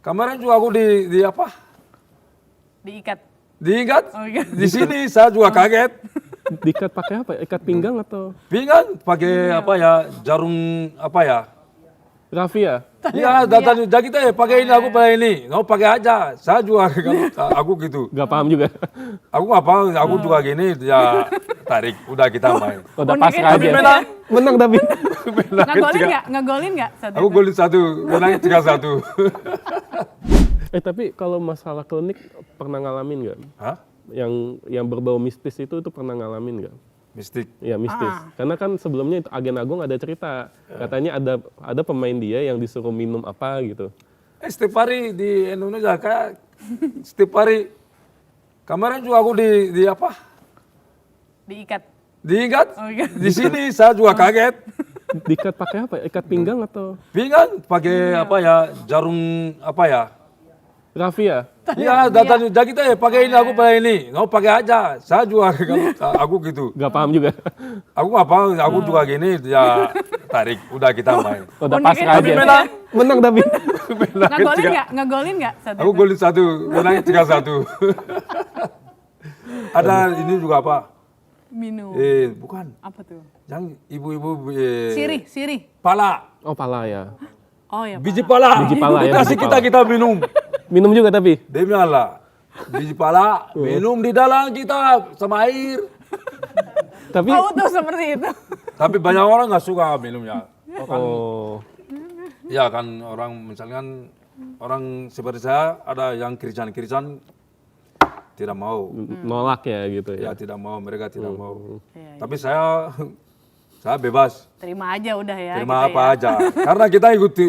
Kemarin juga aku di apa? Diikat. Diikat. Oh, iya. Di sini saya juga kaget. Diikat pakai apa? Ikat pinggang atau Pinggang pakai apa ya? Jarum apa ya? rafia? Iya, datang dari kita ya pakai ini, aku pakai ini. Kamu pakai aja. Saya juga kalau aku gitu. Gak paham juga. Aku nggak paham, aku juga gini ya tarik. Udah kita main. Udah Unik pasrah ya. Tapi aja. menang. Menang tapi. Menang Ngegolin tiga. nggak? Ngegolin nggak? Saat Aku itu? golin 1, menang 3-1. Tapi kalau masalah klinik pernah ngalamin nggak? Hah? Yang berbau mistis itu pernah ngalamin nggak? Mistik. Ya mistis. Karena kan sebelumnya itu Agen Agung ada cerita. Katanya ada pemain dia yang disuruh minum apa gitu. Setiap hari di Indonesia kayak setiap hari. Kemarin juga aku di apa? Diikat. Diikat. Oh, iya. Di sini saya juga kaget. Diikat pakai apa? Ikat pinggang atau Pinggang pakai apa ya? Jarum apa ya? rafia? Iya, datang dari kita ya pakai ini, aku pakai ini. Kamu pakai aja. Saya juga kalau aku gitu. Gak paham juga. Aku nggak paham, aku juga gini ya tarik. Udah kita main. Udah Unik pasrah ya. aja. Menang. Menang tapi. Menang Ngegolin tiga. nggak? Ngegolin nggak? Saat Aku itu? golin 1, menang 3-1. Ada ini juga apa? Minum. Bukan. Apa tuh? Yang ibu-ibu Sirih. pala. Oh pala ya. Oh ya. Biji pala. Biji pala ya, Kasih biji kita minum. Minum juga tapi. Demi Allah. Biji pala, minum di dalam kita sama air. Tapi Oh tuh seperti itu. Tapi banyak orang nggak suka minumnya. oh Ya kan orang misalkan orang seperti saya ada yang kirisan tidak mau. nolak ya gitu Ya ya. tidak mau, mereka tidak mau. Iya, Tapi saya bebas. Terima aja udah ya. Terima kita apa ya. aja. Karena kita ikuti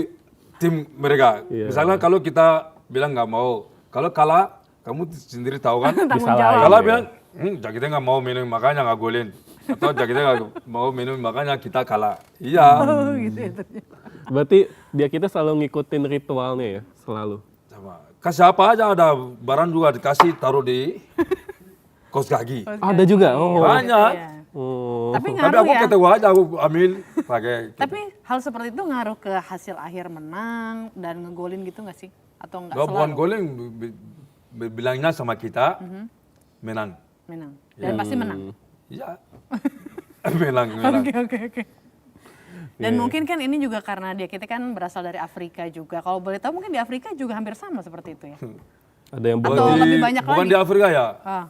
tim mereka. Iya. Misalnya kalau kita bilang nggak mau, kalau kalah kamu sendiri tahu kan. Tanggung Bisa lah, jawab. Kalau iya. bilang, Jakitnya nggak mau minum makanya nggak golin. Atau Jakitnya nggak mau minum makanya kita kalah. Iya. Oh gitu itu. Berarti dia kita selalu ngikutin ritualnya ya, selalu. Sama. Kasih apa aja ada barang juga dikasih taruh di kos kaki. Ada juga. Oh. Banyak. Iya. Oh. Tapi Tapi ngaruh aku ya. ketawa aja aku ambil pakai. Tapi hal seperti itu ngaruh ke hasil akhir menang dan ngegolin gitu nggak sih? Atau nggak Gak bukan selalu? golin, bilangnya sama kita menang. Menang. Dan pasti menang. Iya. menang. Oke. Dan mungkin kan ini juga karena dia kita kan berasal dari Afrika juga. Kalau boleh tahu mungkin di Afrika juga hampir sama seperti itu ya. Ada yang Atau buat lebih banyak Bukan lagi? di Afrika ya? Ah,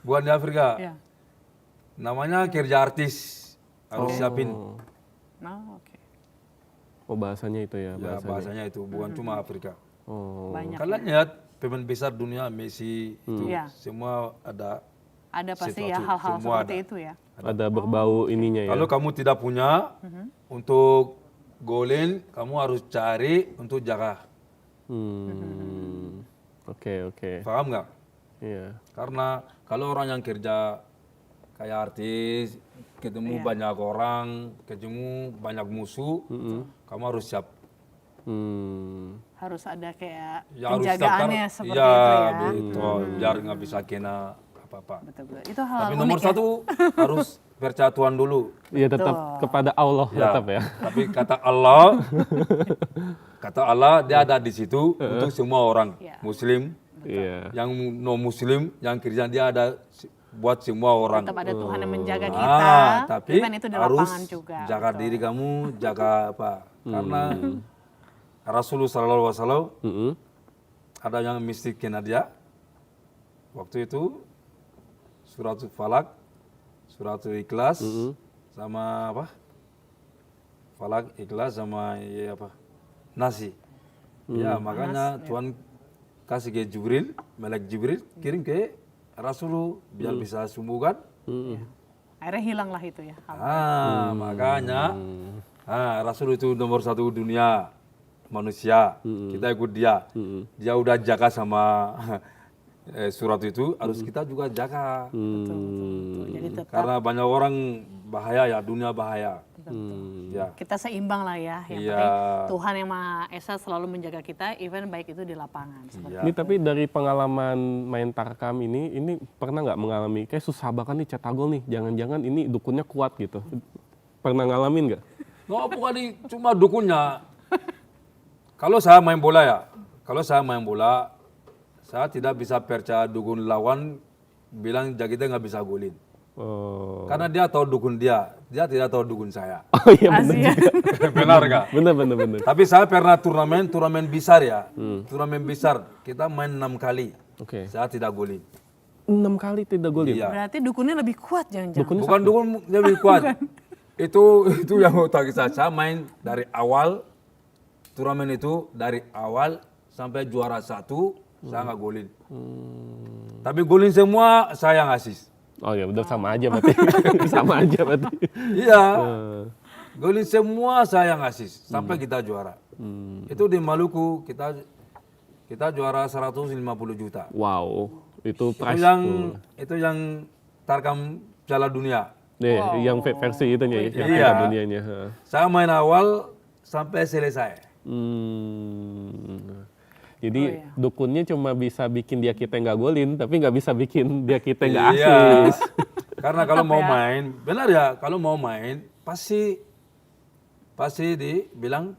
Bukan di Afrika. iya. Namanya kerja artis. Harus siapin. Nah, oke. Oh bahasanya itu ya, Ya, bahasanya. bahasanya itu bukan cuma Afrika. Oh. Banyak. Kalian lihat pemain besar dunia Messi itu Iya. semua ada. Ada pasti ya Situasi, hal-hal semua seperti ada. itu ya. Ada berbau ininya ya. Kalau kamu tidak punya untuk golin, kamu harus cari untuk jaga. Oke. Paham nggak? Iya. Karena kalau orang yang kerja kayak artis, ketemu banyak orang, ketemu banyak musuh, kamu harus siap. Harus ada kayak Ya, harus siap penjagaannya karena- seperti iya, itu ya. betul. Biar nggak bisa kena apa-apa. Betul. Itu hal Tapi unik nomor ya. 1 harus percaya Tuhan dulu. Iya tetap kepada Allah tetap ya. Tapi kata Allah dia ada di situ untuk semua orang, Iya. Muslim, Iya. yang non Muslim, yang Kristen dia ada buat semua orang. Tetap ada Tuhan yang menjaga kita. Tapi Even itu di harus lapangan juga. jaga Betul. diri kamu, jaga apa? Karena Rasulullah SAW ada yang mistik kena dia. Waktu itu surat Falak, surat Ikhlas, sama apa? Falak, Ikhlas sama ya apa? Nasi. Ya makanya Tuhan kasih ke Jibril, Malaikat Jibril kirim ke Rasulullah biar bisa sembuhkan. Akhirnya hilanglah itu ya. Makanya Rasul itu nomor 1 dunia manusia. Kita ikut dia. Dia udah jaga sama surat itu, harus kita juga jaga. Betul. Jadi tetap Karena banyak orang bahaya ya, dunia bahaya. Ya. kita seimbang lah ya. Yang Iya. penting Tuhan yang Maha Esa selalu menjaga kita, even baik itu di lapangan. Seperti Ini tapi dari pengalaman main tarkam ini pernah nggak mengalami kayak susah banget nih cetak gol nih. Jangan-jangan ini dukunnya kuat gitu. Pernah ngalamin nggak? No, bukan cuma dukunnya. Kalau saya main bola ya, kalau saya main bola, saya tidak bisa percaya dukun lawan bilang Jakite nggak bisa golin. Oh. Karena dia tahu dukun dia tidak tahu dukun saya. Oh iya benar. ASEAN. Benar nggak? Benar. Tapi saya pernah turnamen besar ya. Turnamen besar, kita main 6 kali. Oke. Saya tidak golin. 6 kali tidak golin. Iya. Berarti dukunnya lebih kuat jangan-jangan. Bukan dukun lebih kuat. itu yang otak saya main dari awal turnamen itu dari awal sampai juara 1 saya nggak golin. Tapi golin semua saya yang asis. Oh ya udah sama aja berarti. Sama aja berarti. Iya. Golin semua saya yang asis sampai kita juara. Itu di Maluku kita juara 150 juta. Wow, itu price. Itu yang Tarkam Piala Dunia. Nih, yang versi itunya ya, yang Iya. Piala dunianya. Saya main awal sampai selesai. Jadi dukunnya cuma bisa bikin dia kita nggak golin, tapi nggak bisa bikin dia kita nggak Iya. asis. Karena kalau mau main, benar ya, kalau mau main pasti dibilang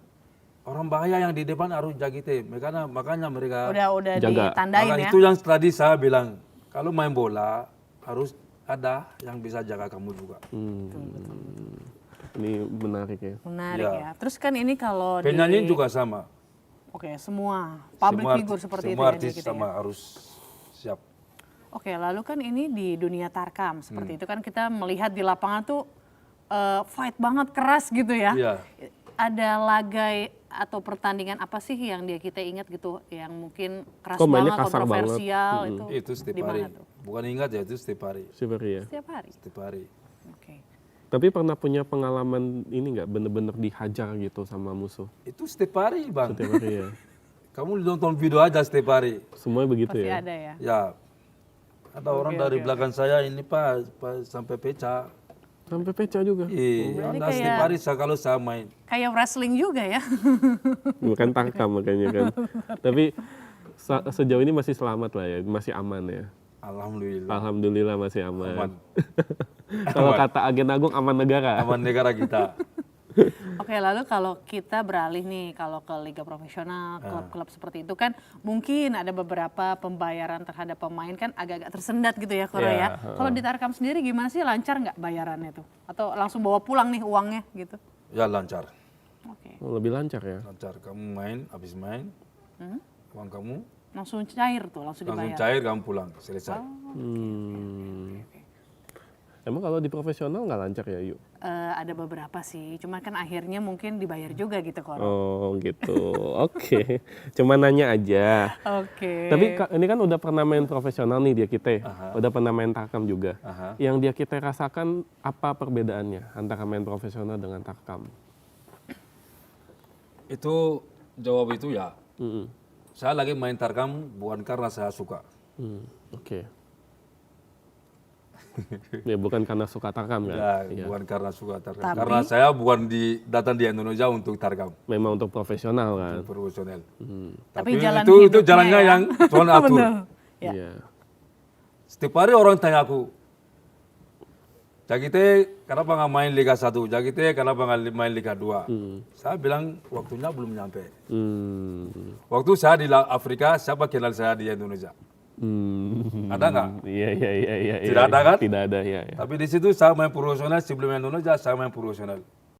orang bahaya yang di depan harus Jakite. Makanya mereka Udah Jaga. ditandain maka ya. itu yang tadi saya bilang, kalau main bola harus ada yang bisa jaga kamu juga. Ini menarik ya. Menarik Iya. ya. Terus kan ini kalau di Penyanyi juga sama. Oke, semua public figure seperti itu semua ya artis dia kita sama ya. harus siap. Oke, lalu kan ini di dunia tarkam seperti itu kan kita melihat di lapangan tuh fight banget keras gitu ya. Iya. Ada lagai atau pertandingan apa sih yang dia kita ingat gitu yang mungkin keras Kok mainnya banget, kasar kontroversial Itu setiap di mana hari. tuh? Bukan ingat ya, itu setiap hari. Seperti ya. Setiap hari. Setiap hari. Oke. Tapi pernah punya pengalaman ini nggak bener-bener dihajar gitu sama musuh? Itu setiap hari, Bang. Setiap hari ya. Kamu nonton video aja setiap hari. Semuanya begitu Pasti ya. ada ya. Ya. Ada orang dari belakang saya ini Pak sampai pecah. Sampai pecah juga. Iya, Berarti Anda setiap hari kalau saya main. Kayak wrestling juga ya. Bukan tarkam makanya kan. Tapi sejauh ini masih selamat lah ya, masih aman ya. Alhamdulillah. Alhamdulillah masih aman. Aman. Kalau kata Agen Agung aman negara. Aman negara kita. Oke, lalu kalau kita beralih nih kalau ke liga profesional, klub-klub seperti itu kan mungkin ada beberapa pembayaran terhadap pemain kan agak-agak tersendat gitu ya Koro ya. Kalau di Tarkam sendiri gimana sih, lancar nggak bayarannya tuh? Atau langsung bawa pulang nih uangnya gitu? Ya lancar. Oke, Oh, lebih lancar ya. Lancar. Kamu main, habis main, uang kamu langsung cair tuh, langsung langsung dibayar. cair, kamu pulang. Selesai. Emang kalau di profesional nggak lancar ya, Yuk? Ada beberapa sih, cuma kan akhirnya mungkin dibayar juga gitu Koro. Oh gitu, oke. Cuma nanya aja. Oke. Tapi ini kan udah pernah main profesional nih dia kita, udah pernah main tarkam juga. Aha. Yang dia kita rasakan apa perbedaannya antara main profesional dengan tarkam? Itu jawab itu ya. Mm-mm. Saya lagi main Tarkam bukan karena saya suka. Oke. Ya bukan karena suka tarkam kan? Ya, Iya. bukan karena suka Tarkam. Tapi- Karena saya bukan datang di Indonesia untuk Tarkam. Memang untuk profesional kan? Profesional. Tapi Tapi jalan itu hidupnya jalannya ya. yang Tuhan atur. Bener. Ya. Iya. Setiap hari orang tanya aku, Jakite kenapa nggak main Liga 1? Jakite kenapa nggak main Liga 2? Saya bilang waktunya belum nyampe. Waktu saya di Afrika, siapa kenal saya di Indonesia? Ada nggak? Iya. Tidak ada kan? Tidak ada ya. Tapi di situ saya main profesional, sebelum Indonesia saya main profesional.